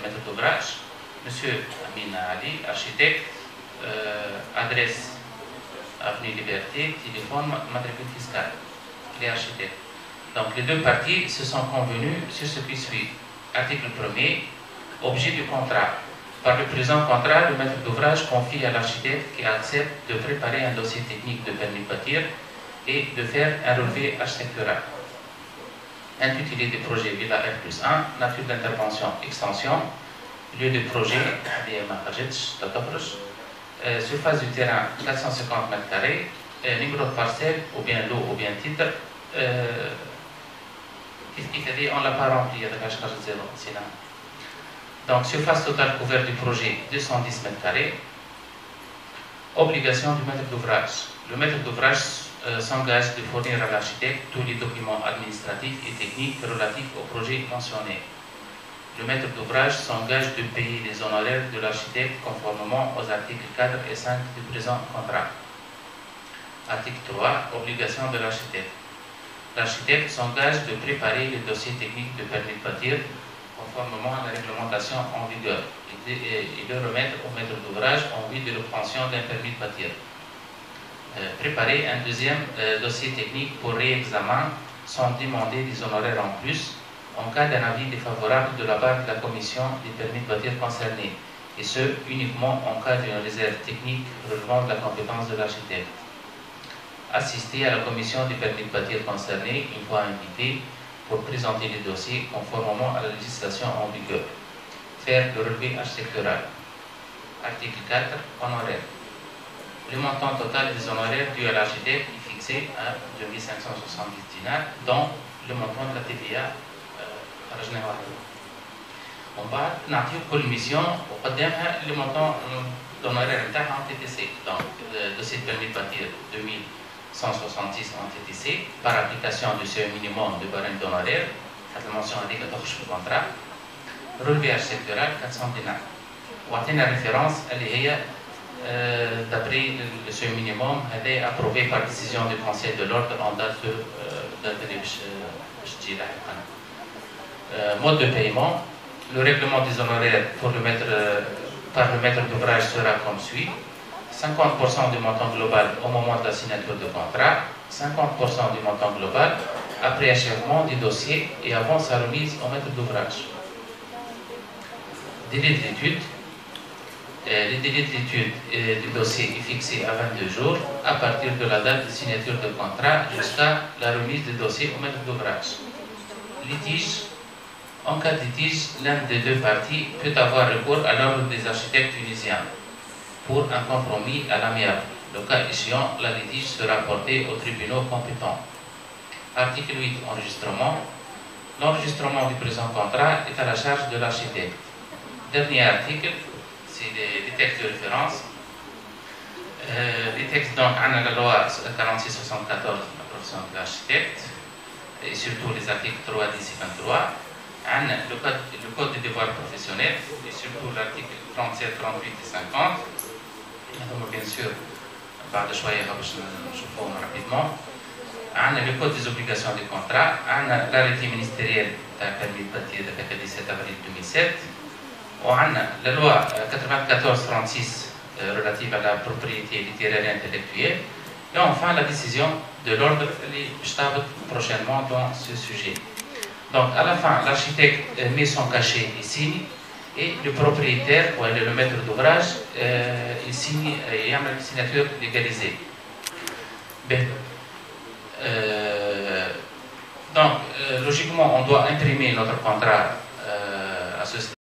maître d'ouvrage, M. Amin Ali, architecte, adresse Avenue Liberté, téléphone, matricule fiscale. Il est architecte. Donc les deux parties se sont convenues sur ce qui suit. Article 1er, objet du contrat. Par le présent contrat, le maître d'ouvrage confie à l'architecte qui accepte de préparer un dossier technique de permis de bâtir et de faire un relevé architectural. Intitulé du projet Villa R+1, nature d'intervention, extension, lieu de projet, surface du terrain 450 m², numéro de parcelle, ou bien lot, ou bien titre. On ne l'a pas rempli avec H0. Donc, surface totale couverte du projet 210 m². Obligation du maître d'ouvrage. Le maître d'ouvrage s'engage de fournir à l'architecte tous les documents administratifs et techniques relatifs au projet mentionné. Le maître d'ouvrage s'engage de payer les honoraires de l'architecte conformément aux articles 4 et 5 du présent contrat. Article 3. Obligation de l'architecte. L'architecte s'engage de préparer les dossiers techniques de permis de bâtir conformément à la réglementation en vigueur et de remettre au maître d'ouvrage en vue de l'obtention d'un permis de bâtir. Préparer un deuxième dossier technique pour réexamen sans demander des honoraires en plus en cas d'un avis défavorable de la part de la commission des permis de bâtir concernés, et ce uniquement en cas d'une réserve technique relevant de la compétence de l'architecte. Assister à la commission des permis de bâtir concernés une fois invité pour présenter les dossiers conformément à la législation en vigueur. Faire le relevé architectural. Article 4. Honoraires. Le montant total des honoraires dus à l'architecte est fixé à 2570 dinars, dont le montant de la TVA. On va نعطيو كل ميسيون وقدامها le montant d'honoraires نتاعها en TTC. Donc le dossier de permis de bâtir 2166 en TTC par application du seuil minimum de barème d'honoraires, la mention indique le contrat. Relevé architectural 400 dinars. وعطينا référence اللي هي d'après le seuil minimum, elle est approuvée par décision du Conseil de l'ordre en date de mode de paiement. Le règlement des honoraires par le maître d'ouvrage sera comme suit. 50% du montant global au moment de la signature de contrat, 50% du montant global après achèvement du dossier et avant sa remise au maître d'ouvrage. Délai de l'étude. Le délai de l'étude du dossier est fixé à 22 jours à partir de la date de signature de contrat jusqu'à la remise du dossier au maître d'ouvrage. Litige. En cas de litige, l'un des deux parties peut avoir recours à l'ordre des architectes tunisiens pour un compromis à l'amiable. Le cas échéant, la litige sera portée aux tribunaux compétents. Article 8. Enregistrement. L'enregistrement du présent contrat est à la charge de l'architecte. Dernier article, c'est les textes de référence. Les textes, donc, on a la loi 4674 de la profession de l'architecte, et surtout les articles 3, 10 et 23. On a le code des devoirs professionnels, et surtout l'article 37, 38 et 50. Bien sûr, بعد شوية نشوفهم rapidement. On a le code des obligations du contrat. On a l'arrêté ministériel de la permis de bâtir le 17 avril 2007. On a la loi 94-36 relative à la propriété littéraire et intellectuelle. Et enfin la décision de l'ordre prochainement dans ce sujet. Donc à la fin, l'architecte met son cachet et signe, et le propriétaire, ou le maître d'ouvrage, il signe et a une signature légalisée. Ben, donc logiquement, on doit imprimer notre contrat à ce stade.